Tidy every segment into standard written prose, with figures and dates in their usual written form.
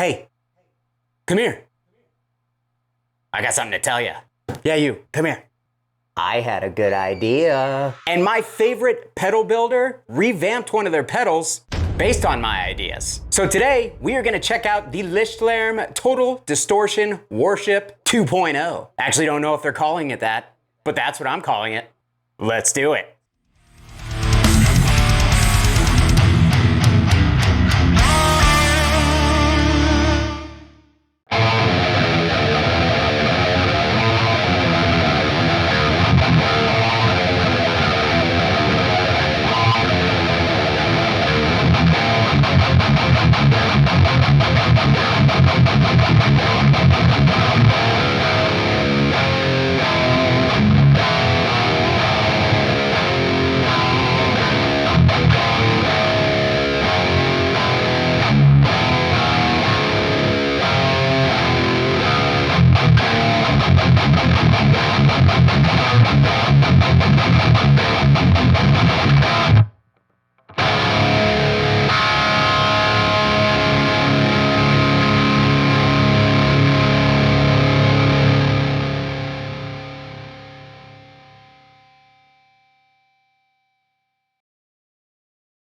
Hey, come here. I got something to tell you. Yeah, you, come here. I had a good idea. And my favorite pedal builder revamped one of their pedals based on my ideas. So today, we are gonna check out the Lichtlaerm Total Distortion Worship 2.0. Actually don't know if they're calling it that, but that's what I'm calling it. Let's do it.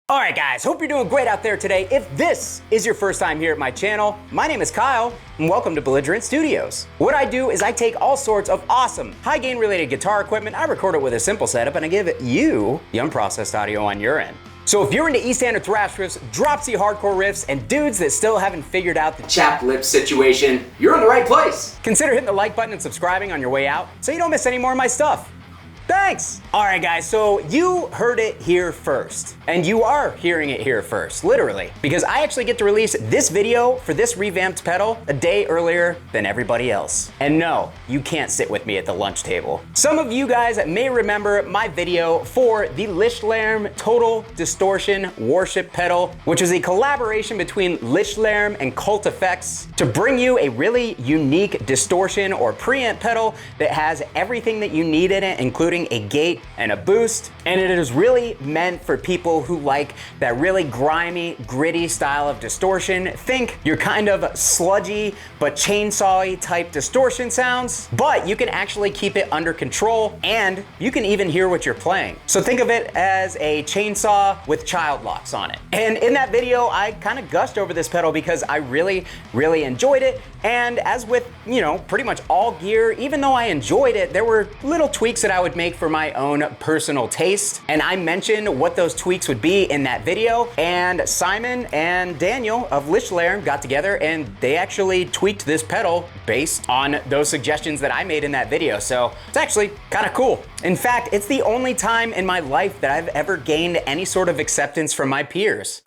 All right, guys, hope you're doing great out there today. If this is your first time here at my channel, my name is Kyle, and welcome to Belligerent Studios. What I do is I take all sorts of awesome, high-gain related guitar equipment, I record it with a simple setup, and I give you the unprocessed audio on your end. So if you're into E-standard thrash riffs, drop-C hardcore riffs, and dudes that still haven't figured out the chapped lip situation, you're in the right place. Consider hitting the like button and subscribing on your way out so you don't miss any more of my stuff. Thanks! Alright guys, so you heard it here first. And you are hearing it here first, literally. Because I actually get to release this video for this revamped pedal a day earlier than everybody else. And no, you can't sit with me at the lunch table. Some of you guys may remember my video for the Lichtlaerm Total Distortion Worship pedal, which is a collaboration between Lichtlaerm and Cult Effects to bring you a really unique distortion or preamp pedal that has everything that you need in it, including a gate and a boost, and it is really meant for people who like that really grimy, gritty style of distortion. Think your kind of sludgy but chainsaw-y type distortion sounds, but you can actually keep it under control and you can even hear what you're playing. So think of it as a chainsaw with child locks on it. And in that video, I kind of gushed over this pedal because I really enjoyed it. And as with, you know, pretty much all gear, even though I enjoyed it, there were little tweaks that I would make for my own personal taste. And I mentioned what those tweaks would be in that video. And Simon and Daniel of Lichtlaerm got together and they actually tweaked this pedal based on those suggestions that I made in that video. So it's actually kind of cool. In fact, it's the only time in my life that I've ever gained any sort of acceptance from my peers.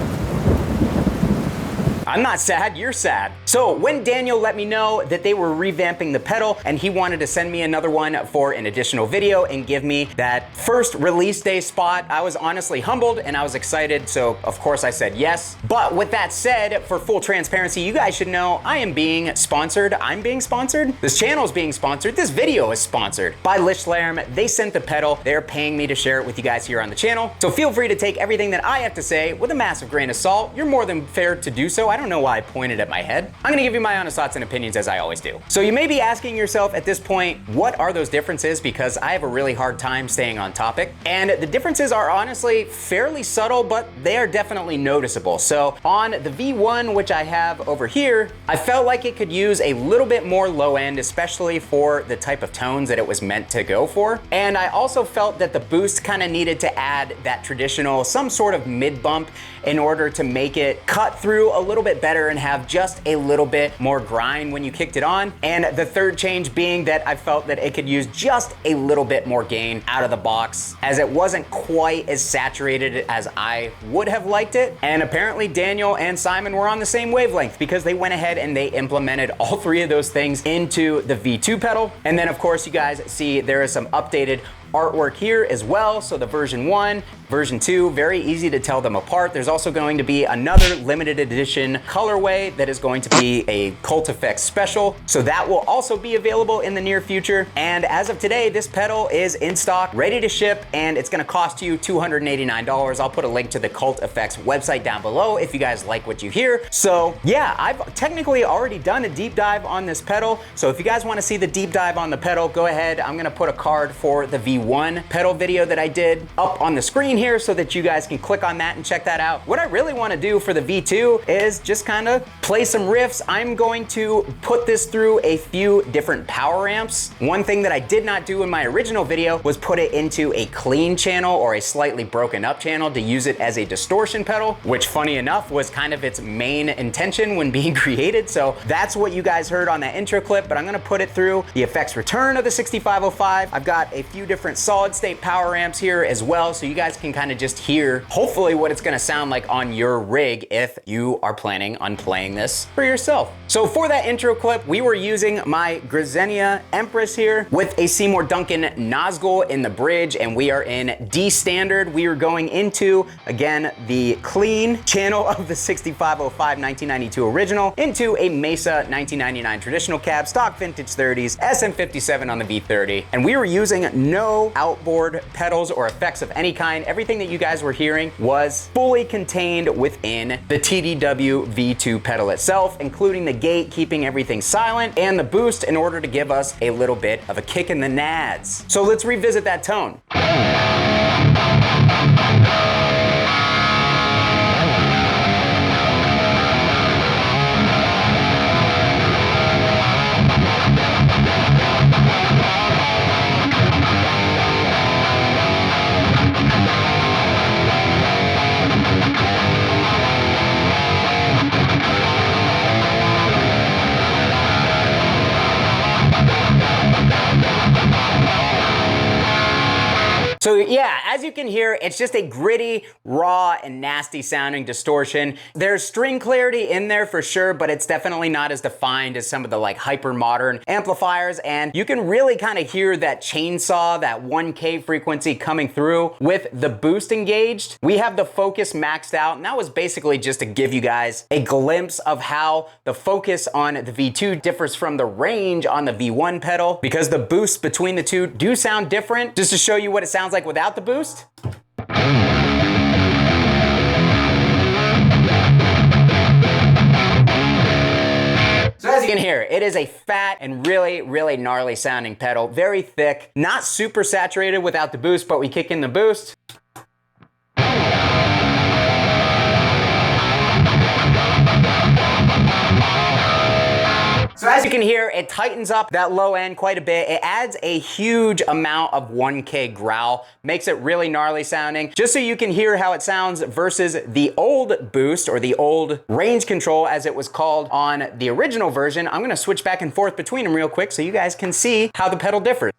I'm not sad, you're sad. So when Daniel let me know that they were revamping the pedal and he wanted to send me another one for an additional video and give me that first release day spot, I was honestly humbled and I was excited, so of course I said yes. But with that said, for full transparency, you guys should know I am being sponsored. I'm being sponsored. This channel is being sponsored. This video is sponsored by Lichtlaerm. They sent the pedal. They're paying me to share it with you guys here on the channel. So feel free to take everything that I have to say with a massive grain of salt. You're more than fair to do so. I don't know why I pointed at my head. I'm gonna give you my honest thoughts and opinions as I always do. So you may be asking yourself at this point, what are those differences? Because I have a really hard time staying on topic. And the differences are honestly fairly subtle, but they are definitely noticeable. So on the V1, which I have over here, I felt like it could use a little bit more low end, especially for the type of tones that it was meant to go for. And I also felt that the boost kind of needed to add that traditional, some sort of mid bump in order to make it cut through a little bit better and have just a little bit more grind when you kicked it on. And the third change being that I felt that it could use just a little bit more gain out of the box, as it wasn't quite as saturated as I would have liked it. And apparently Daniel and Simon were on the same wavelength because they went ahead and they implemented all three of those things into the V2 pedal. And then of course you guys see there is some updated artwork here as well. So the version 1, version 2, very easy to tell them apart. There's also going to be another limited edition colorway that is going to be a Cult Effects special. So that will also be available in the near future. And as of today, this pedal is in stock, ready to ship, and it's gonna cost you $289. I'll put a link to the Cult Effects website down below if you guys like what you hear. So yeah, I've technically already done a deep dive on this pedal. So if you guys wanna see the deep dive on the pedal, go ahead. I'm gonna put a card for the V1 pedal video that I did up on the screen here so that you guys can click on that and check that out. What I really wanna do for the V2 is just kind of play some riffs. I'm going to put this through a few different power amps. One thing that I did not do in my original video was put it into a clean channel or a slightly broken up channel to use it as a distortion pedal, which funny enough was kind of its main intention when being created. So that's what you guys heard on that intro clip, but I'm gonna put it through the effects return of the 6505. I've got a few different solid state power amps here as well, so you guys can kind of just hear hopefully what it's gonna sound like on your rig if you are planning on playing this for yourself. So for that intro clip, we were using my Grisenia Empress here with a Seymour Duncan Nazgul in the bridge, and we are in D standard. We are going into, again, the clean channel of the 6505 1992 original into a Mesa 1999 traditional cab, stock vintage 30s, SM57 on the V30. And we were using no outboard pedals or effects of any kind. Everything that you guys were hearing was fully contained within the TDW V2 pedal itself, including the gate, keeping everything silent, and the boost in order to give us a little bit of a kick in the nads. So let's revisit that tone. So yeah, as you can hear, it's just a gritty, raw, and nasty sounding distortion. There's string clarity in there for sure, but it's definitely not as defined as some of the like hyper modern amplifiers. And you can really kind of hear that chainsaw, that 1K frequency coming through with the boost engaged. We have the focus maxed out, and that was basically just to give you guys a glimpse of how the focus on the V2 differs from the range on the V1 pedal, because the boosts between the two do sound different. Just to show you what it sounds like without the boost. So as you can hear, it is a fat and really, really gnarly sounding pedal. Very thick, not super saturated without the boost, but we kick in the boost. So as you can hear, it tightens up that low end quite a bit. It adds a huge amount of 1K growl, makes it really gnarly sounding. Just so you can hear how it sounds versus the old boost, or the old range control as it was called on the original version, I'm gonna switch back and forth between them real quick so you guys can see how the pedal differs.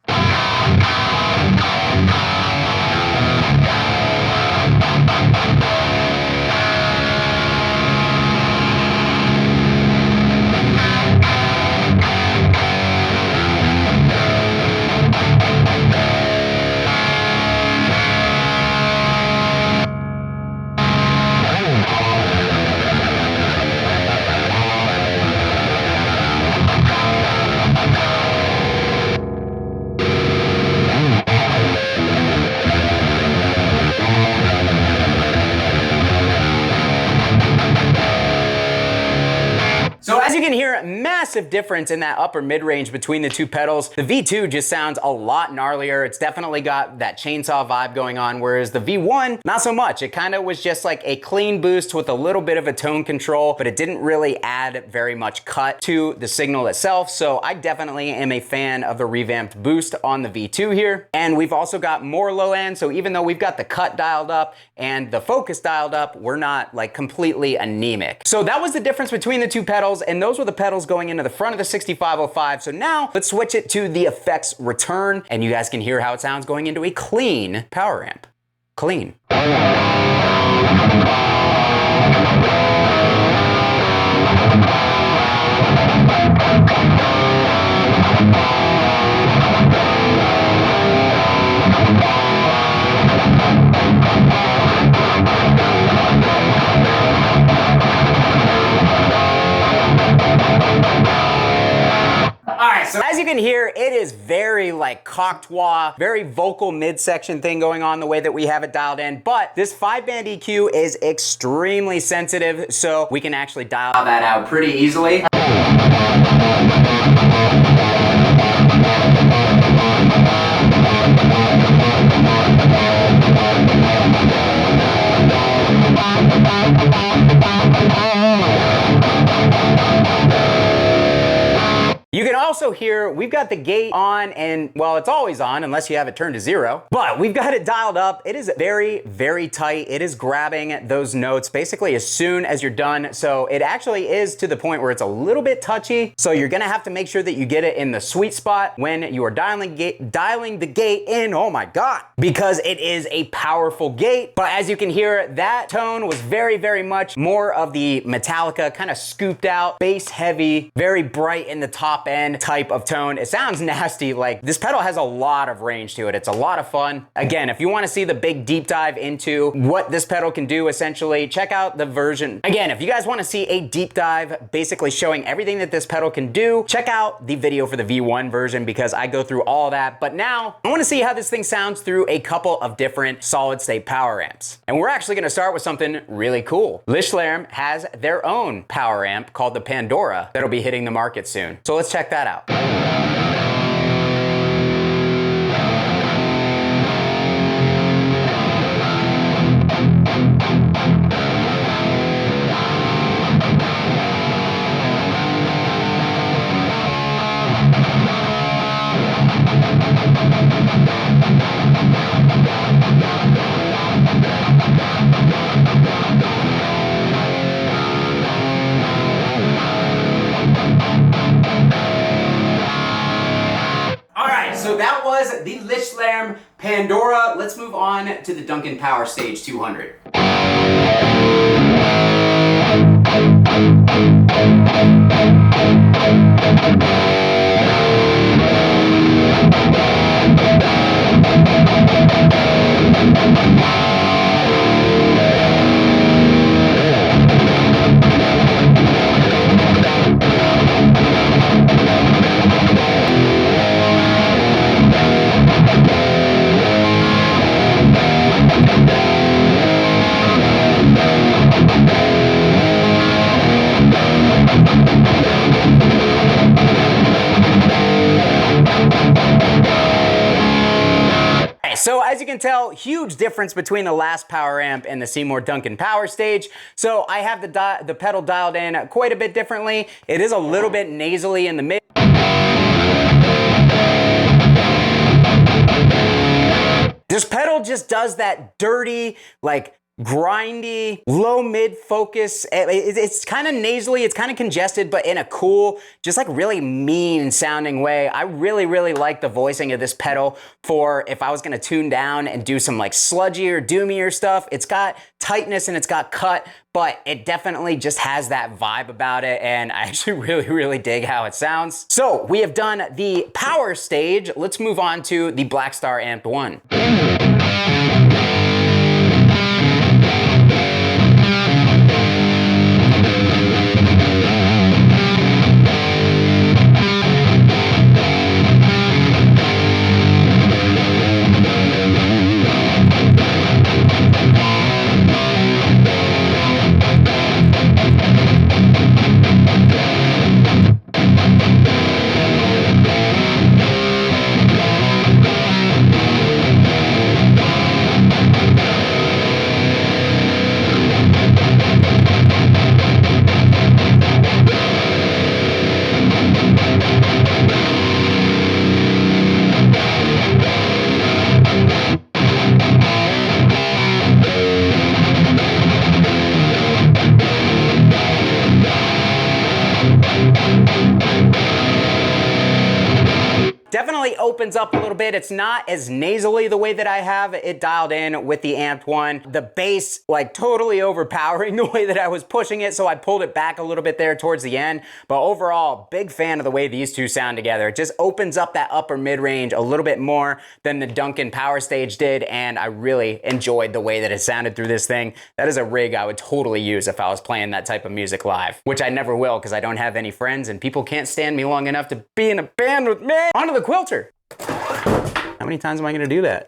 So as you can hear, massive difference in that upper mid-range between the two pedals. The V2 just sounds a lot gnarlier. It's definitely got that chainsaw vibe going on, whereas the V1, not so much. It kind of was just like a clean boost with a little bit of a tone control, but it didn't really add very much cut to the signal itself. So I definitely am a fan of the revamped boost on the V2 here. And we've also got more low end. So even though we've got the cut dialed up and the focus dialed up, we're not like completely anemic. So that was the difference between the two pedals, and those were the pedals going into the front of the 6505. So now let's switch it to the effects return, and you guys can hear how it sounds going into a clean power amp. Clean. right, so as you can hear, it is very like Cocteau, very vocal midsection thing going on the way that we have it dialed in, but this 5-band EQ is extremely sensitive, so we can actually dial that out pretty easily. You can also hear we've got the gate on, and well, it's always on unless you have it turned to 0, but we've got it dialed up. It is very, very tight. It is grabbing those notes basically as soon as you're done. So it actually is to the point where it's a little bit touchy. So you're gonna have to make sure that you get it in the sweet spot when you are dialing the gate in. Oh my God, because it is a powerful gate. But as you can hear, that tone was very, very much more of the Metallica kind of scooped out, bass heavy, very bright in the top end type of tone. It sounds nasty. Like, this pedal has a lot of range to it. It's a lot of fun. Again, if you want to see the big deep dive into what this pedal can do, essentially, check out the version. Again, if you guys want to see a deep dive, basically showing everything that this pedal can do, check out the video for the V1 version because I go through all that. But now, I want to see how this thing sounds through a couple of different solid state power amps. And we're actually going to start with something really cool. Lichtlaerm has their own power amp called the Pandora that'll be hitting the market soon. So let's check that out. So that was the Lichtlaerm Pandora. Let's move on to the Duncan Power Stage 200. So as you can tell, huge difference between the last power amp and the Seymour Duncan Power Stage. So I have the pedal dialed in quite a bit differently. It is a little bit nasally in the mid. This pedal just does that dirty, like, grindy, low mid focus. It's kind of nasally, it's kind of congested, but in a cool, just like really mean sounding way. I really, really like the voicing of this pedal for if I was gonna tune down and do some like sludgier, doomier stuff. It's got tightness and it's got cut, but it definitely just has that vibe about it, and I actually really, really dig how it sounds. So we have done the power stage. Let's move on to the Blackstar Amp 1. Definitely opens up a little bit. It's not as nasally the way that I have it dialed in with the amped one. The bass like totally overpowering the way that I was pushing it, so I pulled it back a little bit there towards the end. But overall, big fan of the way these two sound together. It just opens up that upper mid-range a little bit more than the Duncan Power Stage did, and I really enjoyed the way that it sounded through this thing. That is a rig I would totally use if I was playing that type of music live, which I never will because I don't have any friends and people can't stand me long enough to be in a band with me. Onto the Quilter. How many times am I gonna do that?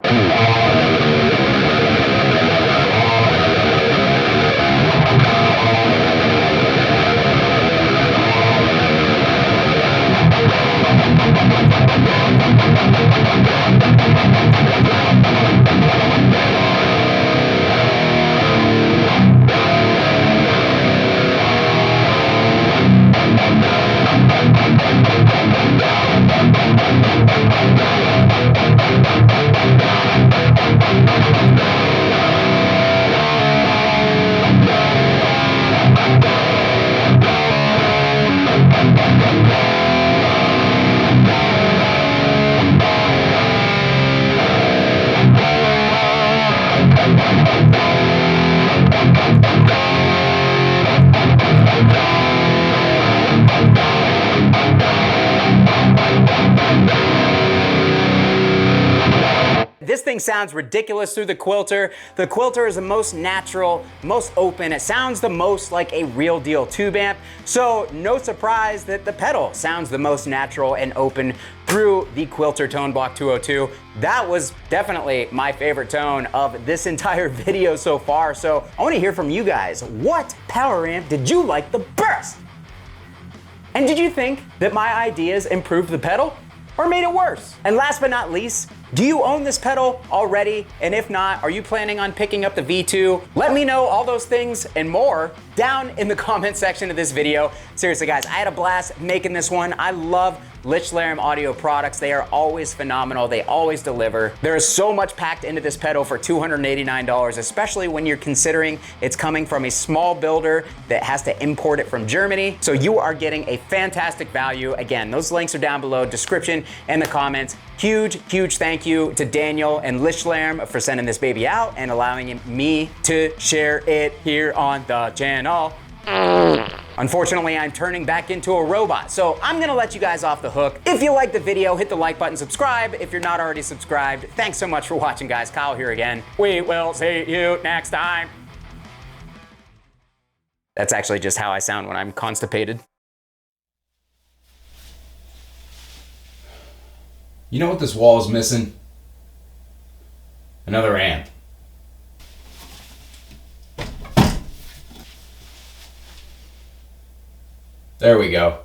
This thing sounds ridiculous through the Quilter. The Quilter is the most natural, most open. It sounds the most like a real deal tube amp. So no surprise that the pedal sounds the most natural and open through the Quilter Tone Block 202. That was definitely my favorite tone of this entire video so far. So I want to hear from you guys. What power amp did you like the best? And did you think that my ideas improved the pedal or made it worse? And last but not least, do you own this pedal already? And if not, are you planning on picking up the V2? Let me know all those things and more down in the comment section of this video. Seriously guys, I had a blast making this one. I love Lichtlaerm audio products. They are always phenomenal. They always deliver. There is so much packed into this pedal for $289, especially when you're considering it's coming from a small builder that has to import it from Germany. So you are getting a fantastic value. Again, those links are down below, description and the comments. Huge, huge thank you to Daniel and Lichtlaerm for sending this baby out and allowing me to share it here on the channel. Unfortunately, I'm turning back into a robot, so I'm gonna let you guys off the hook. If you liked the video, hit the like button, subscribe. If you're not already subscribed, thanks so much for watching, guys. Kyle here again. We will see you next time. That's actually just how I sound when I'm constipated. You know what this wall is missing? Another amp. There we go.